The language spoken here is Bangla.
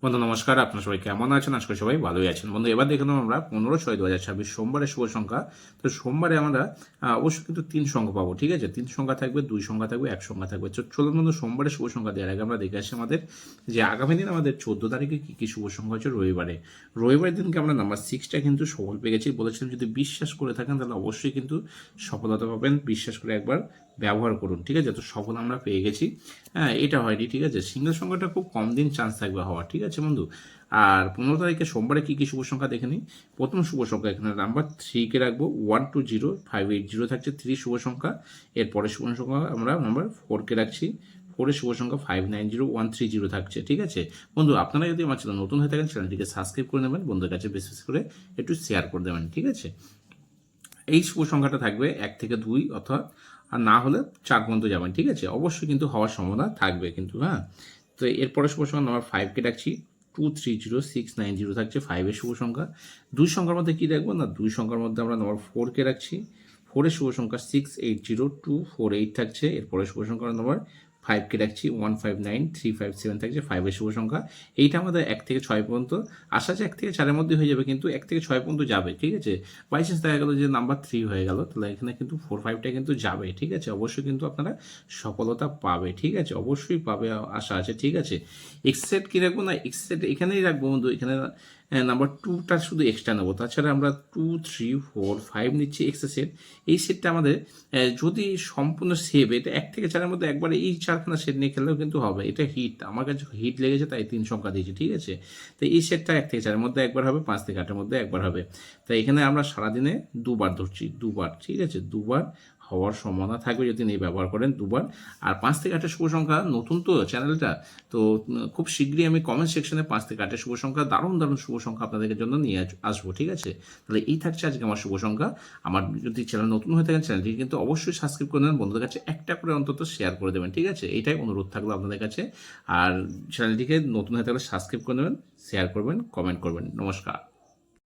বন্ধু নমস্কার, আপনার সবাই কেমন আছেন? আজকে সবাই ভালোই আছেন। বন্ধু এবার দেখে নেব আমরা 15/6/2026 সোমবারের শুভ সংখ্যা। তো সোমবারে আমরা অবশ্যই কিন্তু 3 সংখ্যা পাবো, ঠিক আছে? 3 সংখ্যা থাকবে, 2 সংখ্যা থাকবে, 1 সংখ্যা থাকবে। চলুন বন্ধু সোমবারের শুভ সংখ্যা দেওয়ার আগে আমরা দেখে আসি আমাদের যে আগামী দিন আমাদের 14 তারিখে কী কী শুভ সংখ্যা হচ্ছে রবিবারে। রবিবারের দিনকে আমরা নাম্বার 6টা কিন্তু সফল পেয়ে গেছি। বলেছিলাম যদি বিশ্বাস করে থাকেন তাহলে অবশ্যই কিন্তু সফলতা পাবেন। বিশ্বাস করে একবার ব্যবহার করুন, ঠিক আছে? তো সফল আমরা পেয়ে গেছি। হ্যাঁ, এটা হয়নি, ঠিক আছে? সিঙ্গেল সংখ্যাটা খুব কম দিন চান্স থাকবে হওয়ার, ঠিক আছে বন্ধু? আর 15 তারিখে সোমবারে কী কী শুভ সংখ্যা দেখে নিই। প্রথম শুভ সংখ্যা এখানে নাম্বার 3কে রাখবো, 120580 থাকছে 3 শুভ সংখ্যা। এরপরে শুভ সংখ্যা আমরা নাম্বার 4কে রাখছি, 4 শুভ সংখ্যা 590130 থাকছে, ঠিক আছে বন্ধু? আপনারা যদি আমার চ্যানেল নতুন হয়ে থাকেন চ্যানেলটিকে সাবস্ক্রাইব করে নেবেন, বন্ধুদের কাছে বিশেষ করে একটু শেয়ার করে দেবেন, ঠিক আছে? এই শুভ সংখ্যাটা থাকবে 1 থেকে 2 অথবা আর না হলে 4 পর্যন্ত যাবেন, ঠিক আছে? অবশ্যই কিন্তু হওয়ার সম্ভাবনা থাকবে কিন্তু, হ্যাঁ। তো এরপরে শুভ সংখ্যা নাম্বার 5কে রাখছি, 230690 থাকছে 5 শুভ সংখ্যা। 2 সংখ্যার মধ্যে কী রাখবো না, 2 সংখ্যার মধ্যে আমরা নাম্বার 4কে রাখছি, 4 শুভ সংখ্যা 680248 থাকছে। এরপরে শুভ সংখ্যা নাম্বার 5কে রাখছি, 159357 থাকছে 5 শুভ সংখ্যা। এইটা আমাদের 1 থেকে 6 পর্যন্ত আশা আছে, 1 থেকে 4-এর মধ্যে হয়ে যাবে, কিন্তু 1 থেকে 6 পর্যন্ত যাবে, ঠিক আছে? বাই চান্স দেখা গেল যে নাম্বার 3 হয়ে গেল, তাহলে এখানে কিন্তু 4-5টা কিন্তু যাবে, ঠিক আছে? অবশ্যই কিন্তু আপনারা সফলতা পাবে, ঠিক আছে? অবশ্যই পাবে, আশা আছে, ঠিক আছে? এক্সেট কী রাখবো না, এক্সেট এখানেই রাখবো বন্ধু। এখানে নাম্বার 2টা শুধু এক্সট্রা নেবো, তাছাড়া আমরা 2, 3, 4, 5 নিচ্ছি এক্সট্রা সেট। এই সেটটা আমাদের যদি সম্পূর্ণ সেভ, এটা 1 থেকে 4-এর মধ্যে একবারে এই 4খানা সেট নিয়ে খেললেও কিন্তু হবে। এটা হিট, আমার কাছে হিট লেগেছে তাই 3 সংখ্যা দিয়েছি, ঠিক আছে? তো এই সেটটা 1 থেকে 4-এর মধ্যে একবার হবে, 5 থেকে 8-এর মধ্যে একবার হবে। তাই এখানে আমরা সারাদিনে 2 বার ধরছি, 2 বার, ঠিক আছে? 2 বার হওয়ার সম্ভাবনা থাকবে যদি এই ব্যবহার করেন 2 বার। আর 5 থেকে 8-এর শুভ সংখ্যা, নতুন তো চ্যানেলটা, তো খুব শীঘ্রই আমি কমেন্ট সেকশনে 5 থেকে 8-এর শুভ সংখ্যা, দারুণ দারুণ শুভ সংখ্যা আপনাদের জন্য নিয়ে আসবো, ঠিক আছে? তাহলে এই থাকছে আজকে আমার শুভ সংখ্যা। আমার যদি চ্যানেল নতুন হয়ে থাকেন চ্যানেলটিকে কিন্তু অবশ্যই সাবস্ক্রাইব করে নেবেন, বন্ধুদের কাছে একটা করে অন্তত শেয়ার করে দেবেন, ঠিক আছে? এইটাই অনুরোধ থাকলো আপনাদের কাছে। আর চ্যানেলটিকে নতুন হয়ে থাকলে সাবস্ক্রাইব করে নেবেন, শেয়ার করবেন, কমেন্ট করবেন। নমস্কার।